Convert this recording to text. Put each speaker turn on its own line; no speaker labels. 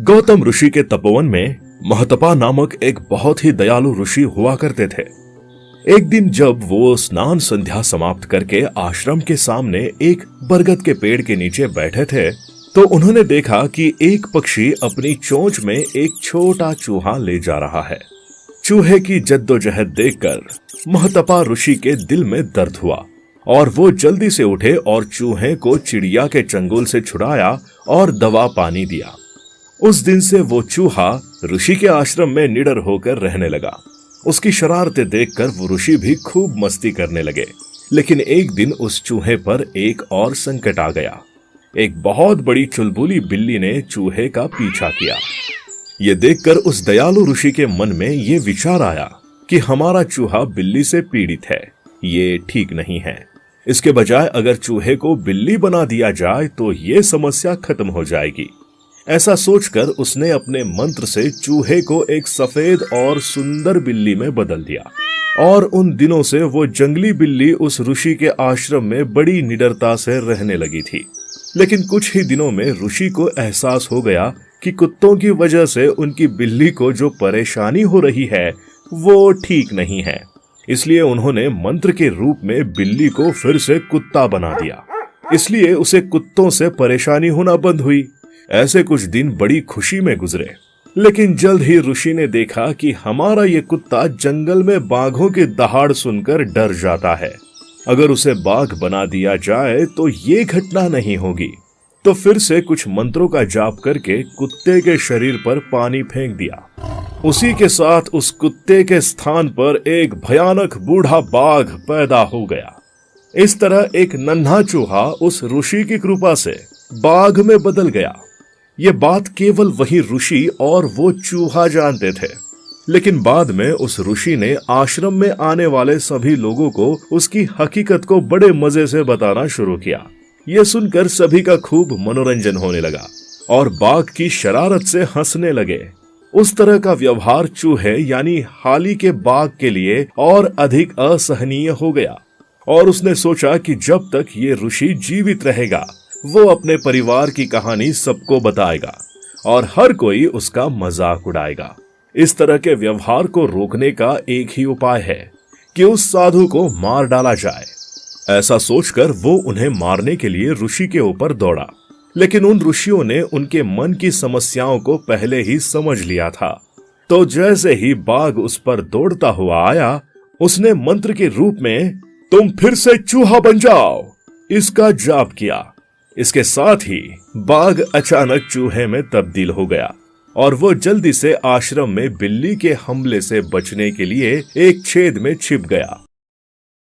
गौतम ऋषि के तपोवन में महतपा नामक एक बहुत ही दयालु ऋषि हुआ करते थे। एक दिन जब वो स्नान संध्या समाप्त करके आश्रम के सामने एक बरगद के पेड़ के नीचे बैठे थे तो उन्होंने देखा कि एक पक्षी अपनी चोंच में एक छोटा चूहा ले जा रहा है। चूहे की जद्दोजहद देखकर महतपा ऋषि के दिल में दर्द हुआ और वो जल्दी से उठे और चूहे को चिड़िया के चंगुल से छुड़ाया और दवा पानी दिया। उस दिन से वो चूहा ऋषि के आश्रम में निडर होकर रहने लगा। उसकी शरारतें देखकर वो ऋषि भी खूब मस्ती करने लगे। लेकिन एक दिन उस चूहे पर एक और संकट आ गया। एक बहुत बड़ी चुलबुली बिल्ली ने चूहे का पीछा किया। ये देखकर उस दयालु ऋषि के मन में ये विचार आया कि हमारा चूहा बिल्ली से पीड़ित है, ये ठीक नहीं है। इसके बजाय अगर चूहे को बिल्ली बना दिया जाए तो ये समस्या खत्म हो जाएगी। ऐसा सोचकर उसने अपने मंत्र से चूहे को एक सफेद और सुंदर बिल्ली में बदल दिया और उन दिनों से वो जंगली बिल्ली उस ऋषि के आश्रम में बड़ी निडरता से रहने लगी थी। लेकिन कुछ ही दिनों में ऋषि को एहसास हो गया कि कुत्तों की वजह से उनकी बिल्ली को जो परेशानी हो रही है वो ठीक नहीं है। इसलिए उन्होंने मंत्र के रूप में बिल्ली को फिर से कुत्ता बना दिया। इसलिए उसे कुत्तों से परेशानी होना बंद हुई। ऐसे कुछ दिन बड़ी खुशी में गुजरे। लेकिन जल्द ही ऋषि ने देखा कि हमारा ये कुत्ता जंगल में बाघों की दहाड़ सुनकर डर जाता है। अगर उसे बाघ बना दिया जाए तो ये घटना नहीं होगी। तो फिर से कुछ मंत्रों का जाप करके कुत्ते के शरीर पर पानी फेंक दिया। उसी के साथ उस कुत्ते के स्थान पर एक भयानक बूढ़ा बाघ पैदा हो गया। इस तरह एक नन्हा चूहा उस ऋषि की कृपा से बाघ में बदल गया। ये बात केवल वही ऋषि और वो चूहा जानते थे। लेकिन बाद में उस ऋषि ने आश्रम में आने वाले सभी लोगों को उसकी हकीकत को बड़े मजे से बताना शुरू किया। ये सुनकर सभी का खूब मनोरंजन होने लगा और बाघ की शरारत से हंसने लगे। उस तरह का व्यवहार चूहे यानी हाली के बाघ के लिए और अधिक असहनीय हो गया और उसने सोचा कि जब तक ये ऋषि जीवित रहेगा वो अपने परिवार की कहानी सबको बताएगा और हर कोई उसका मजाक उड़ाएगा। इस तरह के व्यवहार को रोकने का एक ही उपाय है कि उस साधु को मार डाला जाए। ऐसा सोचकर वो उन्हें मारने के लिए ऋषि के ऊपर दौड़ा। लेकिन उन ऋषियों ने उनके मन की समस्याओं को पहले ही समझ लिया था। तो जैसे ही बाघ उस पर दौड़ता हुआ आया, उसने मंत्र के रूप में तुम फिर से चूहा बन जाओ इसका जाप किया। इसके साथ ही बाघ अचानक चूहे में तब्दील हो गया और वो जल्दी से आश्रम में बिल्ली के हमले से बचने के लिए एक छेद में छिप गया।